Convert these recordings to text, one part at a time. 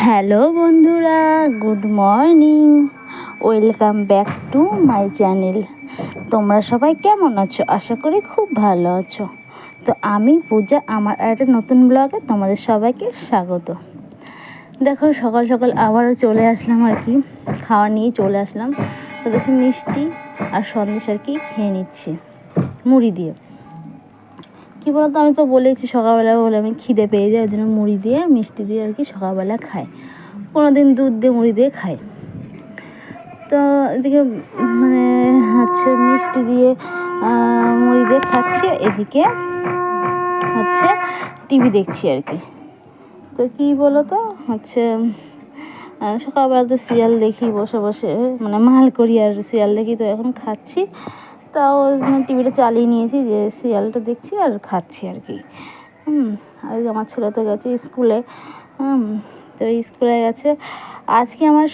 Hello বন্ধুরা, good morning. Welcome back to my channel. তোমরা সবাই কেমন আছো? আশা করি খুব ভালো আছো। তো আমি পূজা, আমার একটা নতুন ব্লগে তোমাদের সবাইকে স্বাগত। দেখো, সকাল সকাল আবারও চলে আসলাম আর কি, খাওয়া নিয়ে চলে আসলাম। তো দেখি মিষ্টি আর সন্দেশ আর কি খেয়ে নিচ্ছি মুড়ি দিয়ে। কী বলতো, আমি তো বলেছি সকালবেলা বলে আমি খিদে পেয়ে যাই, ওই জন্য মুড়ি দিয়ে মিষ্টি দিয়ে আর কি সকালবেলা খাই। কোনো দিন দুধ দিয়ে মুড়ি দিয়ে খাই। তো এদিকে মিষ্টি দিয়ে মুড়ি দিয়ে খাচ্ছি, এদিকে টিভি দেখছি আর কি। তো কী বলো তো সকালবেলা তো সিরিয়াল দেখি বসে বসে, মাল করি আর সিরিয়াল দেখি। তো এখন খাচ্ছি, তাও টিভিটা চালিয়ে নিয়েছি, যে সিরিয়ালটা দেখছি আর খাচ্ছি আর কি। আর আমার ছেলে তো গেছে স্কুলে। তো স্কুলে গেছে। আজকে আমার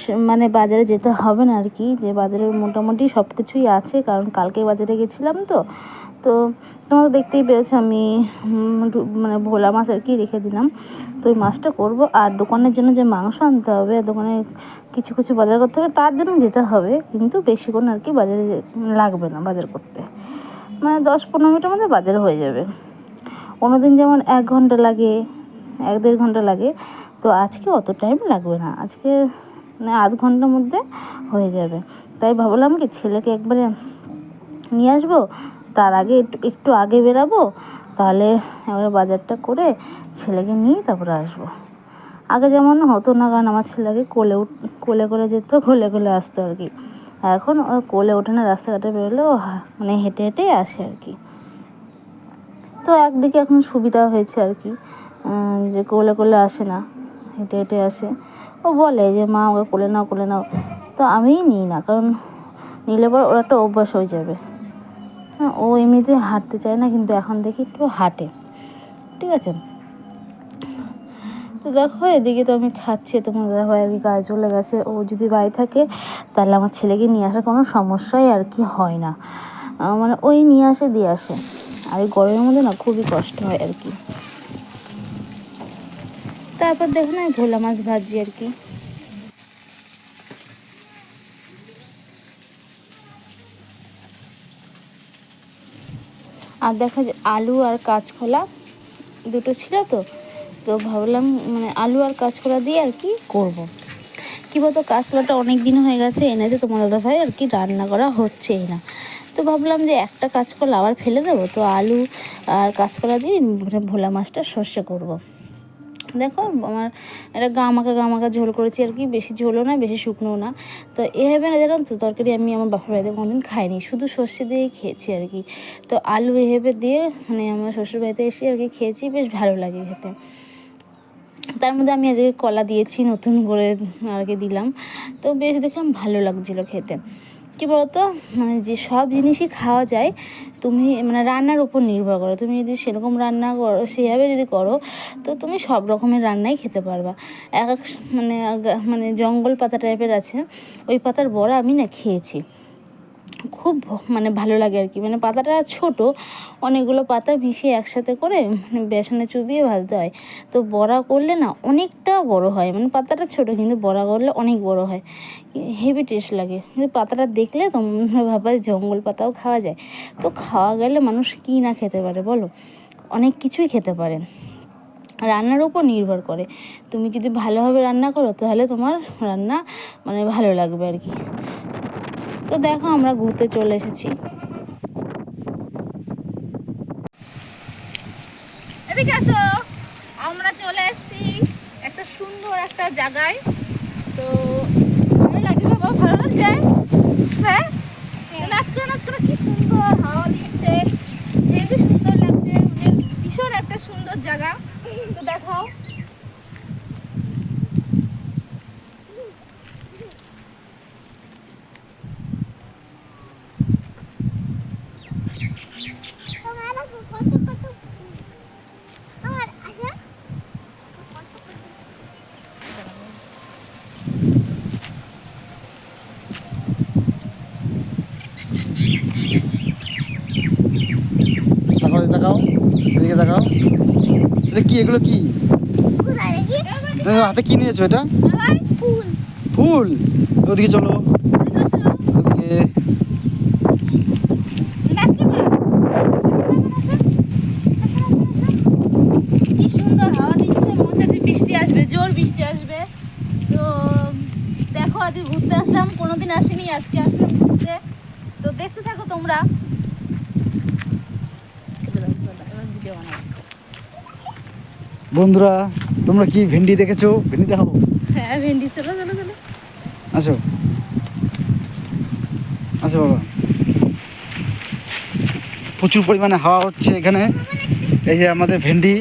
বাজারে যেতে হবে না আর কি, যে বাজারে মোটামুটি সব কিছুই আছে, কারণ কালকে বাজারে গেছিলাম। তো তোমরা তো দেখতেই পেরেছো, আমি ভোলা মাছ আর কি রেখে দিলাম। তো ওই মাছটা করবো, আর দোকানের জন্য যে মাংস আনতে হবে, দোকানে কিছু কিছু বাজার করতে হবে, তার জন্য যেতে হবে। কিন্তু বেশিক্ষণ আর কি বাজারে লাগবে না বাজার করতে, 10-15 মিনিটের মধ্যে বাজার হয়ে যাবে। অন্যদিন যেমন 1 ঘন্টা লাগে, 1-1.5 ঘন্টা লাগে, তো আজকে অত টাইম লাগবে না। আজকে আধ ঘন্টার মধ্যে হয়ে যাবে। তাই ভাবলাম কি, ছেলেকে একবারে নিয়ে আসবো, তার আগে একটু আগে বেরাবো, তাহলে এবারে বাজারটা করে ছেলেকে নিয়ে তারপরে আসবো। আগে যেমন হতো না, কারণ আমার ছেলেকে কোলে করে যেত, কোলে কোলে আসতো আর কি। এখন কোলে ওঠে না, রাস্তাঘাটে বেরোলে ও হেঁটে হেঁটে আসে আর কি। তো একদিকে এখন সুবিধা হয়েছে আর কি, যে কোলে কোলে আসে না, হেঁটে হেঁটে আসে। ও বলে যে মা ওকে কোলে নাও, কোলে নাও। তো আমিই নিই না, কারণ নিলে পর ওর একটা অভ্যাস হয়ে যাবে। ও এমনিতে হাঁটতে চায় না, কিন্তু এখন দেখি একটু হাঁটে। ঠিক আছে। তো দেখো, এদিকে তো আমি খাচ্ছি, তোমার দেখো আর কি কাজ চলে গেছে। ও যদি বাড়ি থাকে, তাহলে আমার ছেলেকে নিয়ে আসার কোনো সমস্যাই আর কি হয় না। ওই নিয়ে আসে দিয়ে আসে। আর এই গরমের মধ্যে না খুবই কষ্ট হয় আর কি। তারপর দেখো না, ভোলা মাছ ভাজি আর কি। আর দেখা যায় আলু আর কাঁচকলা দুটো ছিল, তো ভাবলাম আলু আর কাঁচকলা দিয়ে আর কি করব। কী বলতো, কাঁচকলাটা অনেক দিন হয়ে গেছে এনেছে তোমার দাদাভাই আর কি, রান্না করা হচ্ছেই না। তো ভাবলাম যে একটা কাঁচকলা আবার ফেলে দেবো, তো আলু আর কাঁচকলা দিয়ে ভোলা মাছটা সর্ষে করব। দেখো, আমার একটা গামাকা ঝোল করেছি আর কি, বেশি ঝোলও না, বেশি শুকনোও না। তো এভাবে না, জানো তো, তরকারি আমি আমার বাপের বাড়িতে কোনোদিন খাইনি, শুধু সর্ষে দিয়েই খেয়েছি আর কি। তো আলু এভাবে দিয়ে আমার শ্বশুর বাড়িতে এসে আর কি খেয়েছি, বেশ ভালো লাগে খেতে। তার মধ্যে আমি আজকে কলা দিয়েছি, নতুন করে আর কি দিলাম। তো বেশ দেখলাম ভালো লাগছিলো খেতে। কী বলতো, যে সব জিনিসই খাওয়া যায়, তুমি রান্নার উপর নির্ভর করো। তুমি যদি সেরকম রান্না করো, সেভাবে যদি করো, তো তুমি সব রকমের রান্নাই খেতে পারবা। এক এক জঙ্গল পাতা টাইপের আছে, ওই পাতার বড়া আমি না খেয়েছি, খুব ভালো লাগে আর কি। পাতাটা ছোট, অনেকগুলো পাতা মিশিয়ে একসাথে করে বেসনে চুবিয়ে ভাজতে হয়। তো বড়া করলে না অনেকটা বড় হয়, পাতাটা ছোট, কিন্তু বড়া করলে অনেক বড় হয়, হেভি টেস্ট লাগে। কিন্তু পাতাটা দেখলে তোমরা ভাবা জঙ্গল পাতাও খাওয়া যায়। তো খাওয়া গেলে মানুষ কী না খেতে পারে বলো, অনেক কিছুই খেতে পারে। রান্নার উপর নির্ভর করে, তুমি যদি ভালোভাবে রান্না করো, তাহলে তোমার রান্না ভালো লাগবে আর কি। তো দেখো, আমরা ঘুরতে চলে এসেছি। এদিকে আসো, আমরা চলে এসেছি একটা সুন্দর একটা জায়গায়। তো ভালো লাগছে বাবা, ভালো লাগছে। হ্যাঁ, নাচ করে কি সুন্দর হাওয়া দিচ্ছে, হেবি সুন্দর লাগছে, ভীষণ একটা সুন্দর জায়গা। তো দেখাও। তাকাও, এদিকে তাকাও। এটা কি, এগুলো কি? হাতে কি নিয়েছো এটা? ফুল। ওদিকে চলো, ওদিকে। কি সুন্দর হাওয়া দিচ্ছে, মনে হচ্ছে যে বৃষ্টি আসবে, জোর বৃষ্টি আসবে। তো দেখো আজকে ঘুরতে আসলাম, কোনোদিন আসিনি, আজকে আসলাম ঘুরতে। তো দেখতে থাকো তোমরা। বন্ধুরা, তোমরা কি ভেন্ডি দেখেছো? ভেন্ডি দেখাবো। হ্যাঁ ভেন্ডি, চলো চলো চলো। আসো আসো বাবা। প্রচুর পরিমাণে হাওয়া হচ্ছে এখানে। এই যে আমাদের ভেন্ডি,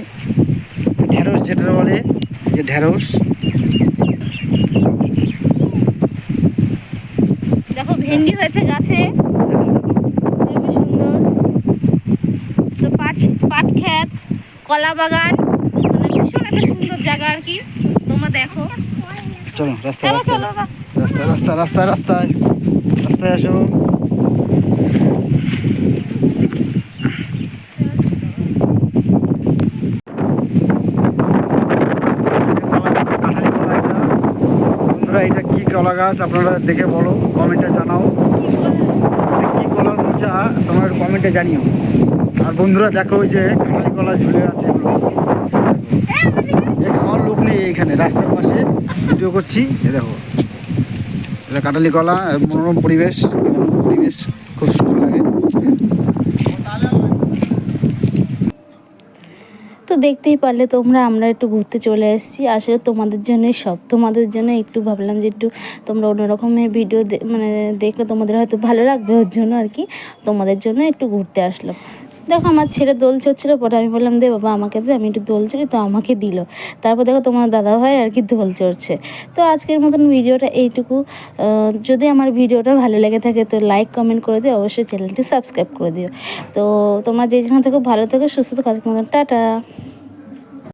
ঢেঁড়স যেটা বলে, এই যে ঢেঁড়স। দেখো ভেন্ডি হয়েছে গাছে, খুবই সুন্দর। তো পাট ক্ষেত, কলা বাগান, মানে ভীষণ একটা সুন্দর জায়গা আর কি। তোমরা দেখো। চলো রাস্তায়, চলো চলো। রাস্তায় রাস্তায় রাস্তায় রাস্তায় রাস্তায় আসো। বন্ধুরা, এটা কি কলা গাছ আপনারা দেখে বলো, কমেন্টে জানাও। কি কলার মোচা তোমরা কমেন্টে জানিও। আর বন্ধুরা দেখো, ওই যে কাঁঠালি কলা ঝুলে আছে, এগুলো এ খাওয়ার লোক নেই এখানে। রাস্তার পাশে ভিডিও করছি, এ দেখো, এটা কাঁঠালি কলা। মনোরম পরিবেশ, পরিবেশ খুব সুন্দর লাগে। তো দেখতেই পারলে তোমরা, আমরা একটু ঘুরতে চলে এসেছি। আসলে তোমাদের জন্যই সব, তোমাদের জন্য একটু ভাবলাম যে একটু তোমরা অন্যরকমের ভিডিও মানে দেখলে তোমাদের হয়তো ভালো লাগবে, ওর জন্য আর কি তোমাদের জন্য একটু ঘুরতে আসলাম। দেখো আমার ছেলে দোল চড়ছিল, পরে আমি বললাম দে বাবা আমাকে দে, আমি একটু দোল চড়ি, তো আমাকে দিল। তারপর দেখো তোমার দাদা ভাই আর কি দোল চড়ছে। তো আজকের মতন ভিডিওটা এইটুকু। যদি আমার ভিডিওটা ভালো লেগে থাকে তো লাইক কমেন্ট করে দিও, অবশ্যই চ্যানেলটি সাবস্ক্রাইব করে দিও। তো তোমরা যে যেখানে থেকো ভালো থেকো, সুস্থ থেকো। আজকের মতন টাটা।